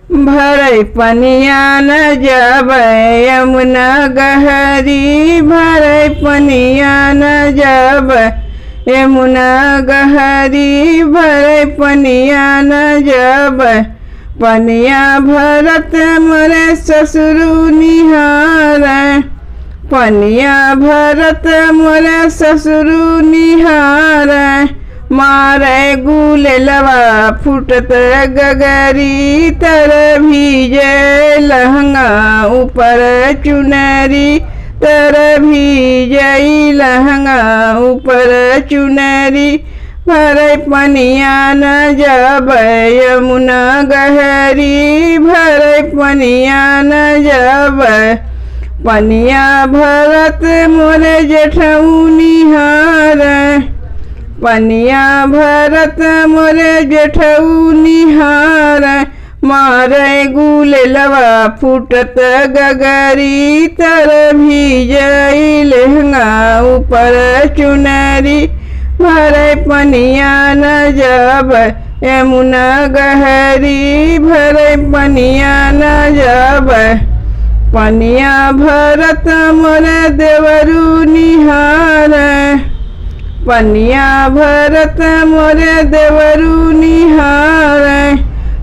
भरे पनिया न जाबै यमुना गहरी, भरे पनिया न जाबै यमुना गहरी, भरे पनिया न जाबै। पनिया भरत मोरे ससुरु निहारै, पनिया भरत मोरे ससुरु निहारै। मारे गुलेलवा फुटत गगरी, तर भीजे लहंगा ऊपर चुनरी, तर भीजे लहंगा ऊपर चुनरी। भरे पनिया न जाबै यमुना गहरी, भरे पनिया न जाबै। पनिया भरत मोरे जेठऊ निहारै, पनिया भरत मोरे जेठऊ निहारै। मारे गुलेलवा फुटत गगरी, तर भीजई लहंगा ऊपर चुनरी। भरे पनिया न जाबै यमुना गहरी, भरे पनिया न जाबै। पनिया भरत मोरे देवरू निहारै, पनिया भरत मोरे देवरू निहारै।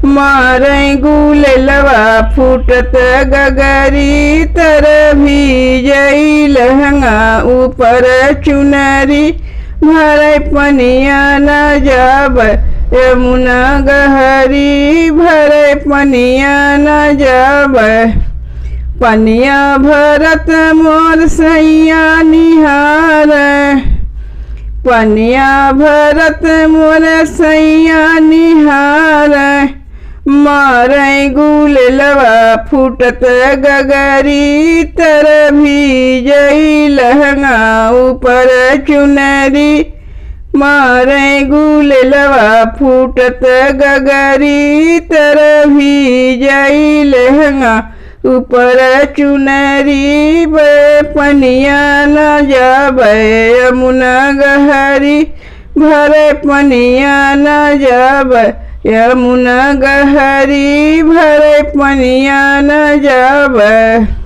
मारै गुलेलवा फुटत गगरी, तर भीजई लहंगा ऊपर चुनरी। भरे पनिया न जाबै यमुना गहरी, भरे पनिया न जाबै। पनिया भरत मोर सैया निहारै, पनिया भरत मोर सैया निहारै। मारै गुलेलवा फुटत गगरी, तर भीजई लहंगा ऊपर चुनरी। मारै गुलेलवा फुटत गगरी, तर भीजई लहंगा ऊपर चुनरी। पनिया न जाबै यमुना गहरी, भरे पनिया न जाबै यमुना गहरी, भरे पनिया न जाबै।